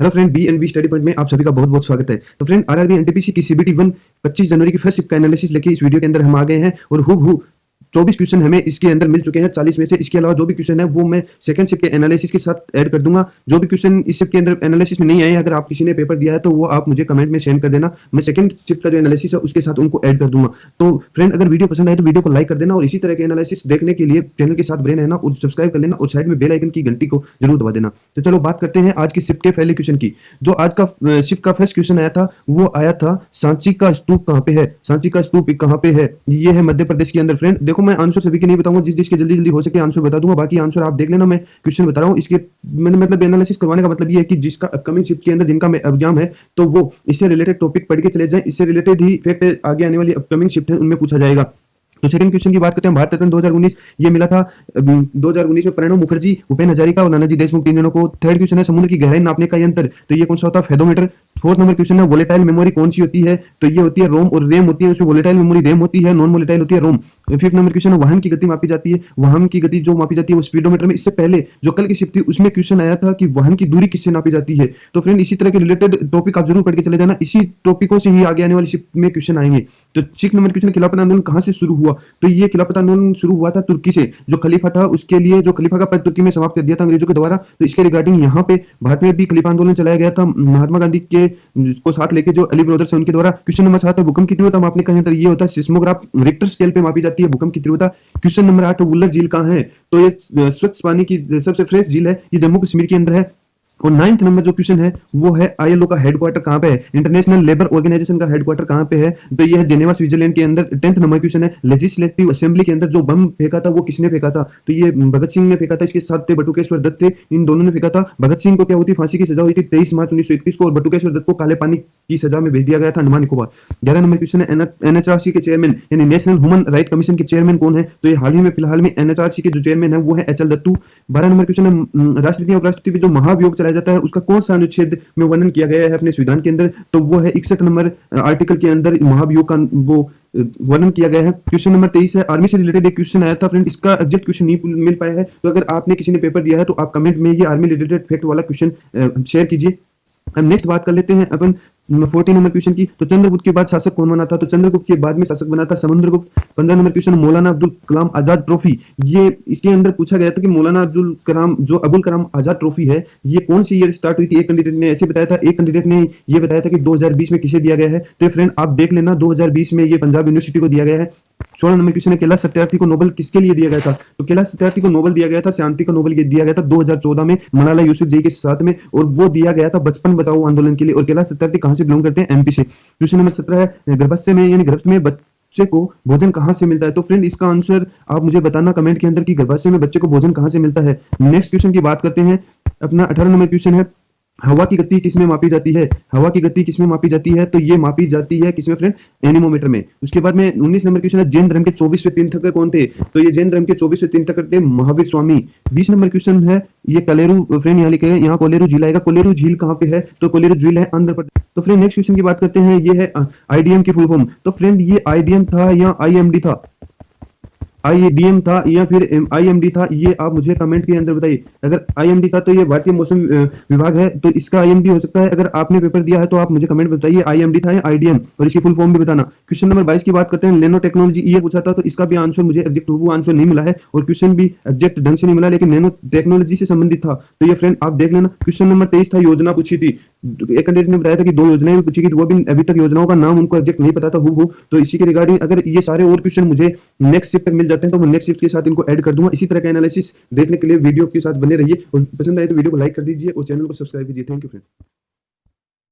Hello friend, B study point में आप सभी का बहुत बहुत स्वागत है। तो फ्रेंड, आरआरबी एनटीपीसी की सीबीटी 1 25 जनवरी की फर्स्ट शिफ्ट का एनालिसिस लेके इस वीडियो के अंदर हम आ गए हैं और हूबहू 24 क्वेश्चन हमें इसके अंदर मिल चुके हैं 40 में से। इसके अलावा जो भी क्वेश्चन है वो मैं सेकंड शिफ्ट के एनालिसिस के साथ ऐड कर दूंगा। जो भी क्वेश्चन इस शिफ्ट के अंदर एनालिसिस में नहीं आए, अगर आप किसी ने पेपर दिया है तो वो आप मुझे कमेंट में सेंड कर देना। मैं सेकंड शिफ्ट का जो एनालिसिस है उसके साथ उनको ऐड कर दूंगा। तो फ्रेंड, अगर वीडियो पसंद आए तो वीडियो को लाइक कर देना और इसी तरह के एनालिसिस देखने के लिए चैनल के साथ बने रहना और सब्सक्राइब कर लेना और साइड में बेल आइकन की घंटी को जरूर दबा देना। तो चलो बात करते हैं आज की शिफ्ट के पहले क्वेश्चन की। जो आज का शिफ्ट का फर्स्ट क्वेश्चन आया था वो आया था सांची का स्तूप कहाँ पे है। सांची का स्तूप कहाँ पे है? ये है मध्य प्रदेश के अंदर। फ्रेंड देखो, मैं आंसर सभी के नहीं बताऊंगा, जिसके जल्दी जल्दी हो सके आंसर बता दूंगा। बाकी आंसर आप देख लेना, मैं क्वेश्चन बता रहा हूँ। इसके मैंने मतलब एनालिसिस करवाने का मतलब ये है कि जिसका अपकमिंग शिफ्ट के अंदर जिनका एग्जाम है तो वो इससे रिलेटेड टॉपिक पढ़ के चले जाएं। इससे रिलेटेड ही फैक्ट आगे आने वाली अपकमिंग शिफ्ट है उनमें पूछा जाएगा। तो सेकंड क्वेश्चन की बात करते हैं। भारत रत्न 2019 ये मिला था 2019 में प्रणब मुखर्जी, भूपेन हजारिका और नानाजी देशमुख, तीन जनों को। थर्ड क्वेश्चन है समुद्र की गहराई नापने का यंत्र, तो ये कौन सा होता है? फेदोमीटर। फोर्थ नंबर क्वेश्चन है वोलेटाइल मेमोरी कौन सी होती है? तो ये होती है रोम और रैम होती है। उसमें वोलेटाइल मेमोरी रैम होती है, नॉन वोलेटाइल होती है रोम। फिफ्थ नंबर क्वेश्चन है वाहन की गति मापी जाती है। वाहन की गति जो मापी जाती है वो स्पीडोमीटर में। इससे पहले जो कल की शिफ्ट थी उसमें क्वेश्चन आया था कि वाहन की दूरी किससे नापी जाती है। तो फ्रेंड, इसी तरह के रिलेटेड टॉपिक आप जरूर पढ़ के चले जाना। इसी टॉपिकों से ही आगे आने वाली शिफ्ट में क्वेश्चन आएंगे। तो सिक्स नंबर क्वेश्चन, खिलाफत आंदोलन कहां से शुरू हुआ? तो ये खिलाफत आंदोलन शुरू हुआ था तुर्की से। जो खलीफा था उसके लिए, जो खलीफा का पद तुर्की में समाप्त कर दिया था अंग्रेजों के द्वारा। तो इसके रिगार्डिंग यहाँ पे भारत में भी खलीफा आंदोलन चलाया गया था महात्मा गांधी के को साथ लेके, जो अली ब्रदर्स है उनके द्वारा। क्वेश्चन नंबर 7 है भूकंप की तीव्रता मापने का यंत्र, ये होता है सिस्मोग्राफ। रिक्टर स्केल पे मापी जाती है भूकंप की तीव्रता। क्वेश्चन नंबर 8 वुलर झील कहाँ है? तो ये स्वच्छ पानी की सबसे फ्रेश झील है, ये जम्मू कश्मीर के अंदर है। और नाइन्थ नंबर जो क्वेश्चन है वो है आईएलओ का हेडक्वार्टर कहाँ पे है? इंटरनेशनल लेबर ऑर्गेनाइजेशन का हेडक्वार्टर कहाँ पे है? तो ये है जेनेवा स्विट्जरलैंड के अंदर। 10th नंबर क्वेश्चन है लेजिस्लेटिव असेंबली के अंदर जो बम फेंका था वो किसने फेंका था? तो ये भगत सिंह ने फेंका था। इसके साथ थे बटुकेश्वर दत्त थे, इन दोनों ने फेंका था। भगत सिंह को क्या हुई थी? फांसी की सजा हुई थी 23 मार्च 1931 को, और बटुकेश्वर दत्त को काले पानी की सजा में भेज दिया गया था अंडमान निकोबार। 11 नंबर क्वेश्चन है एनएचआरसी के चेयरमैन यानी नेशनल ह्यूमन राइट कमीशन के चेयरमैन कौन है? तो ये हाल ही में फिलहाल में एनएचआरसी के जो चेयरमैन है वो है एचएल दत्तू। 12 नंबर क्वेश्चन है राष्ट्रपति और उपराष्ट्रपति पे जो महाभियोग चलाया जाता है उसका कौन सा अनुच्छेद में वर्णन किया गया है अपने संविधान के अंदर? तो वो है 61 नंबर आर्टिकल के अंदर महाभियोग का वो वर्णन किया गया है। क्वेश्चन नंबर 23 है आर्मी से रिलेटेड एक क्वेश्चन आया था। फ्रेंड, इसका एग्जैक्ट क्वेश्चन नहीं मिल पाया है, तो अगर आपने किसी ने पेपर दिया है तो आप कमेंट में ये आर्मी रिलेटेड फैक्ट वाला क्वेश्चन शेयर कीजिए। अब नेक्स्ट बात कर लेते हैं अपन 14 नंबर क्वेश्चन की। तो चंद्रगुप्त के बाद शासक कौन बना था? तो चंद्रगुप्त के बाद में शासक बना था समुद्रगुप्त। 15 नंबर क्वेश्चन मौलाना अब्दुल कलाम आजाद ट्रॉफी, ये इसके अंदर पूछा गया था कि मौलाना अब्दुल कलाम जो अबुल कलाम आजाद ट्रॉफी है ये कौन सी ईयर स्टार्ट हुई थी? एक कैंडिडेट ने ऐसे बताया था, एक कैंडिडेट ने ये बताया था कि 2020 में किसे दिया गया है। तो फ्रेंड आप देख लेना, 2020 में ये पंजाब यूनिवर्सिटी को दिया गया है। 16 नंबर क्वेश्चन है कैलाश सत्यार्थी को नोबेल किसके लिए दिया गया था? तो कैलाश सत्यार्थी को नोबेल दिया गया था, शांति का नोबेल दिया गया था 2014 में मलाला यूसुफजई के साथ में, और वो दिया गया था बचपन बचाओ आंदोलन के लिए। और कैलाश सत्यार्थी कहां से बिलोंग करते हैं? एमपी से। क्वेश्चन नंबर 17 है गर्भाशय में यानी गर्भ में बच्चे को भोजन कहां से मिलता है? तो फ्रेंड इसका आंसर आप मुझे बताना कमेंट के अंदर कि गर्भाशय में बच्चे को भोजन कहां से मिलता है। नेक्स्ट क्वेश्चन की बात करते हैं। अपना 18 नंबर क्वेश्चन है हवा की गति किसमें मापी जाती है? हवा की गति किसमें मापी जाती है? तो ये मापी जाती है किसमें फ्रेंड? एनीमोमीटर में। उसके बाद में 19 नंबर क्वेश्चन है जैन धर्म के 24वें तीर्थंकर कौन थे? तो ये जैन धर्म के 24वें तीर्थंकर थे महावीर स्वामी। 20 नंबर क्वेश्चन है ये कोलेरू, फ्रेंड यहाँ लिखे यहाँ कोलेरू झील आएगा। कोलेरू झील कहाँ पे है? तो कोलेरू झील है आंध्र प्रदेश। तो फ्रेंड नेक्स्ट क्वेश्चन की बात करते हैं, ये है आईडीएम की फुल फॉर्म। तो फ्रेंड ये आईडीएम था या आईएमडी था? आईडीएम था या फिर आईएमडी था? ये आप मुझे कमेंट के अंदर बताइए। अगर आईएमडी था तो ये भारतीय मौसम विभाग है, तो इसका आईएमडी हो सकता है। अगर आपने पेपर दिया है तो आप मुझे कमेंट बताइए आईएमडी था या आईडीएम, और इसकी फुल फॉर्म भी बताना। क्वेश्चन नंबर 22 की बात करते हैं नैनो टेक्नोलॉजी, ये पूछा था, तो इसका भी आंसर मुझे एग्जैक्ट आंसर नहीं मिला है और क्वेश्चन भी एग्जैक्ट ढंग से नहीं मिला, लेकिन नैनो टेक्नोलॉजी से संबंधित था। तो ये फ्रेंड आप देख लेना। क्वेश्चन नंबर 23 था योजना पूछी थी। एक कैंडिडेट ने बताया था कि 2 योजनाएं पूछी गई, वो भी अभी तक योजनाओं का नाम उनको एग्जैक्ट नहीं पता था हूबहू। तो इसी के रिगार्डिंग अगर ये सारे और क्वेश्चन मुझे नेक्स्ट शिफ्ट तक मिल जाते हैं तो मैं नेक्स्ट शिफ्ट के साथ इनको ऐड कर दूंगा। इसी तरह का एनालिसिस देखने के लिए वीडियो के साथ बने रहिए और पसंद आए तो वीडियो को लाइक कर दीजिए और चैनल को सब्सक्राइब कीजिए। Thank you friend.